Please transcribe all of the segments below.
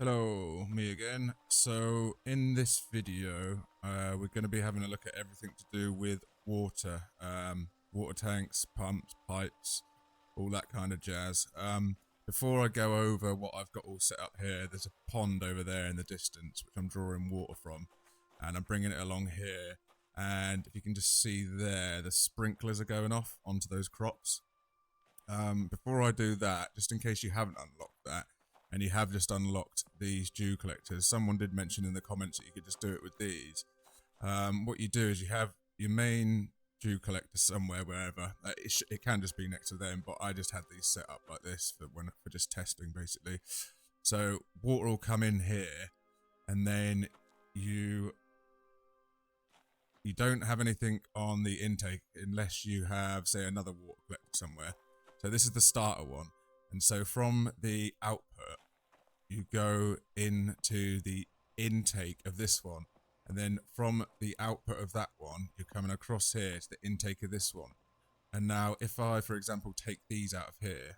Hello, me again. So in this video, we're going to be having a look at everything to do with water, water tanks, pumps, pipes, all that kind of jazz. Before I go over what I've got all set up here, there's a pond over there in the distance, which I'm drawing water from, and I'm bringing it along here. And if you can just see there, the sprinklers are going off onto those crops. Before I do that, just in case you haven't unlocked that, and you have just unlocked these dew collectors, someone did mention in the comments that you could just do it with these. What you do is you have your main dew collector somewhere, wherever. It can just be next to them, but I just had these set up like this for just testing, basically. So water will come in here, and then you don't have anything on the intake unless you have, say, another water collector somewhere. So this is the starter one. And so from the output, you go into the intake of this one. And then from the output of that one, you're coming across here to the intake of this one. And now if I, for example, take these out of here,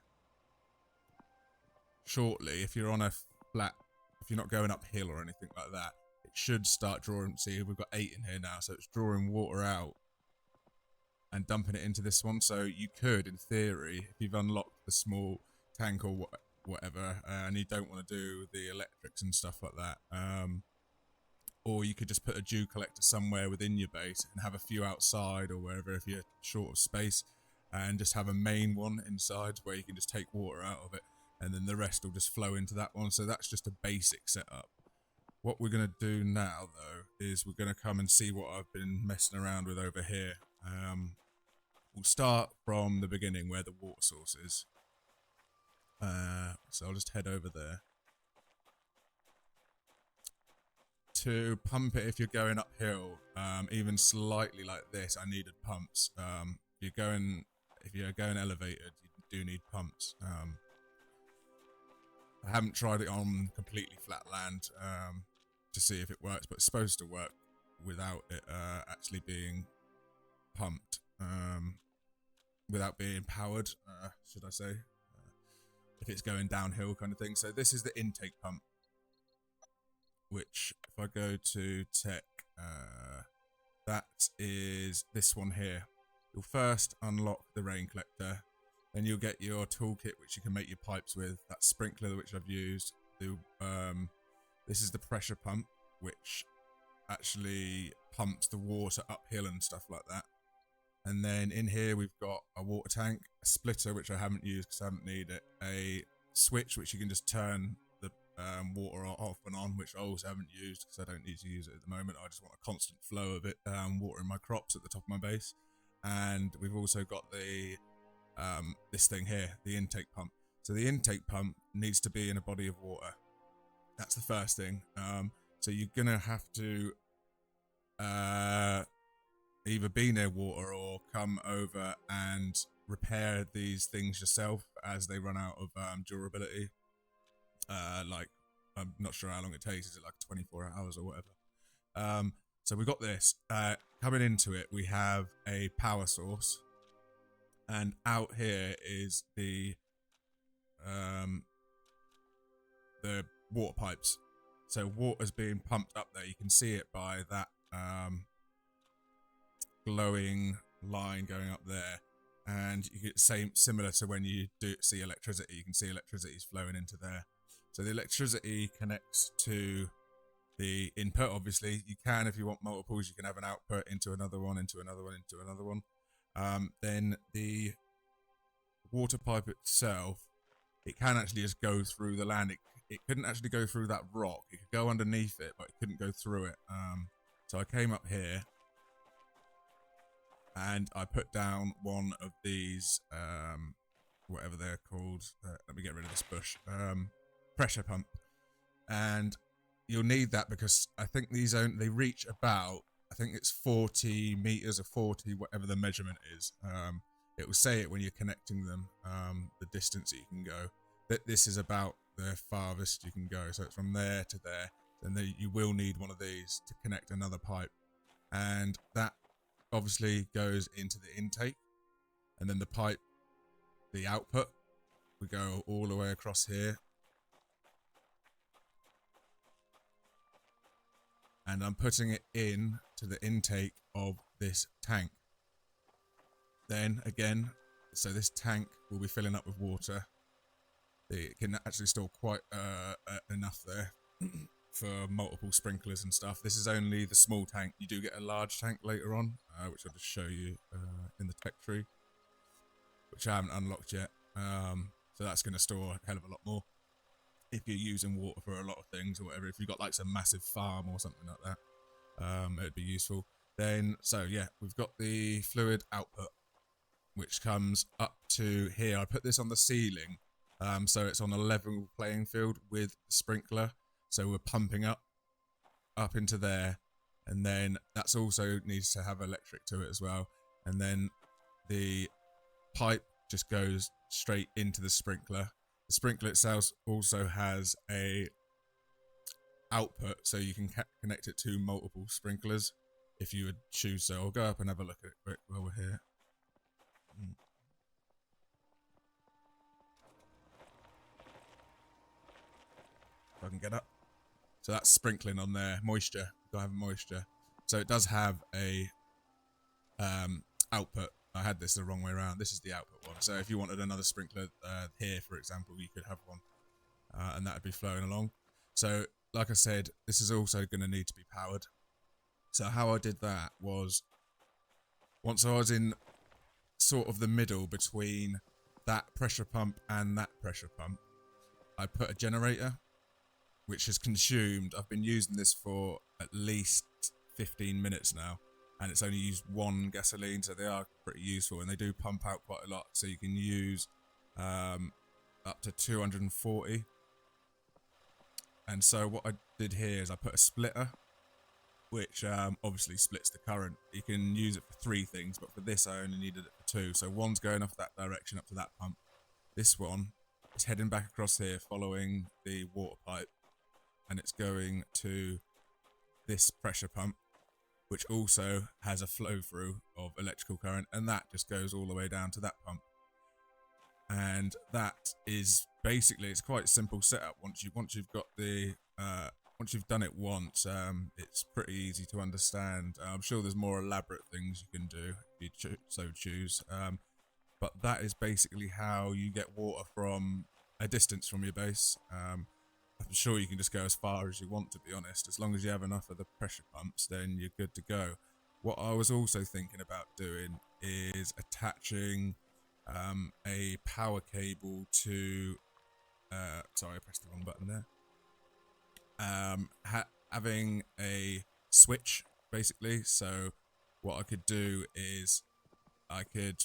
shortly, if you're on a flat, if you're not going uphill or anything like that, it should start drawing. See, we've got 8 in here now, so it's drawing water out and dumping it into this one. So you could, in theory, if you've unlocked the small tank or whatever, and you don't want to do the electrics and stuff like that, or you could just put a dew collector somewhere within your base and have a few outside or wherever if you're short of space, and just have a main one inside where you can just take water out of it, and then the rest will just flow into that one. So that's just a basic setup. What we're going to do now, though, is we're going to come and see what I've been messing around with over here. We'll start from the beginning where the water source is. So I'll just head over there. To pump it if you're going uphill, even slightly like this, I needed pumps. If you're going elevated, you do need pumps. I haven't tried it on completely flat land to see if it works, but it's supposed to work without it actually being pumped. Without being powered, should I say, if it's going downhill kind of thing. So this is the intake pump, which if I go to tech, that is this one here. You'll first unlock the rain collector, then you'll get your toolkit which you can make your pipes with, that sprinkler which I've used. This is the pressure pump, which actually pumps the water uphill and stuff like that. And then in here we've got a water tank, a splitter which I haven't used because I haven't needed it, a switch which you can just turn the water off and on, which I also haven't used because I don't need to use it at the moment. I just want a constant flow of it, watering my crops at the top of my base. And we've also got the this thing here, the intake pump. So the intake pump needs to be in a body of water. That's the first thing. So you're gonna have to either be near water or come over and repair these things yourself as they run out of durability. Like, I'm not sure how long it takes. Is it like 24 hours or whatever? So we got this. Coming into it, we have a power source, and out here is the water pipes. So water's being pumped up there. You can see it by that glowing line going up there, and you get similar to when you do see electricity. You can see electricity is flowing into there. So the electricity connects to the input. Obviously, you can, if you want multiples, you can have an output into another one, into another one, into another one. Then the water pipe itself, it can actually just go through the land. It couldn't actually go through that rock. It could go underneath it, but it couldn't go through it. So I came up here and I put down one of these, whatever they're called. Let me get rid of this bush. Pressure pump. And you'll need that because I think they reach about, I think it's 40 meters or 40, whatever the measurement is. It will say it when you're connecting them, the distance that you can go. That this is about the farthest you can go. So it's from there to there. Then you will need one of these to connect another pipe. And that obviously goes into the intake. And then the pipe, the output, we go all the way across here. and I'm putting it in to the intake of this tank. Then again, so this tank will be filling up with water. It can actually store quite enough there for multiple sprinklers and stuff. This is only the small tank. You do get a large tank later on, which I'll just show you in the tech tree, which I haven't unlocked yet. So that's going to store a hell of a lot more if you're using water for a lot of things or whatever. If you've got like some massive farm or something like that, it'd be useful. Then, so yeah, we've got the fluid output, which comes up to here. I put this on the ceiling, so it's on a level playing field with the sprinkler. So we're pumping up into there, and then that's also needs to have electric to it as well. And then the pipe just goes straight into the sprinkler. The sprinkler itself also has a output, so you can connect it to multiple sprinklers if you would choose so. I'll go up and have a look at it quick while we're here. If I can get up. So that's sprinkling on there. Moisture. Got to have moisture. So it does have a output. I had this the wrong way around. This is the output one. So if you wanted another sprinkler here, for example, you could have one, and that would be flowing along. So like I said, this is also going to need to be powered. So how I did that was, once I was in sort of the middle between that pressure pump and that pressure pump, I put a generator, which has consumed, I've been using this for at least 15 minutes now, and it's only used 1 gasoline, so they are pretty useful, and they do pump out quite a lot, so you can use up to 240. And so what I did here is I put a splitter, which obviously splits the current. You can use it for 3 things, but for this I only needed it for 2. So one's going off that direction up to that pump. This one is heading back across here following the water pipe, and it's going to this pressure pump, which also has a flow through of electrical current, and that just goes all the way down to that pump. And that is basically, it's quite a simple setup. Once you've got the once you've done it once, it's pretty easy to understand. I'm sure there's more elaborate things you can do if you so choose, but that is basically how you get water from a distance from your base. I'm sure you can just go as far as you want, to be honest. As long as you have enough of the pressure pumps, then you're good to go. What I was also thinking about doing is attaching a power cable to sorry, I pressed the wrong button there. Having a switch, basically. So what I could do is I could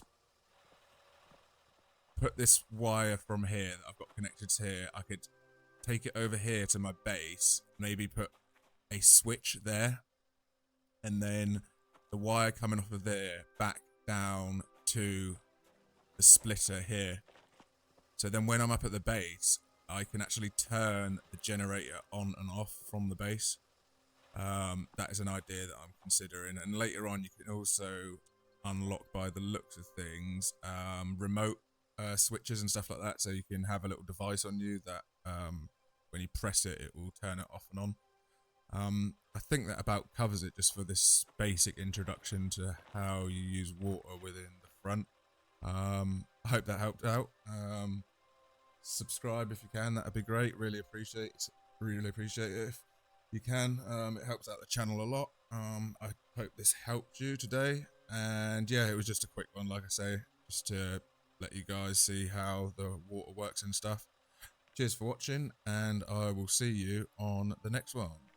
put this wire from here that I've got connected to here, I could take it over here to my base, maybe put a switch there, and then the wire coming off of there back down to the splitter here. So then when I'm up at the base, I can actually turn the generator on and off from the base. That is an idea that I'm considering, and later on you can also unlock, by the looks of things, remote switches and stuff like that, so you can have a little device on you that when you press it, it will turn it off and on. I think that about covers it just for this basic introduction to how you use water within the front. I hope that helped out. Subscribe if you can, that'd be great. Really appreciate it if you can. It helps out the channel a lot. I hope this helped you today, and yeah, it was just a quick one, like I say, just to let you guys see how the water works and stuff. Cheers for watching, and I will see you on the next one.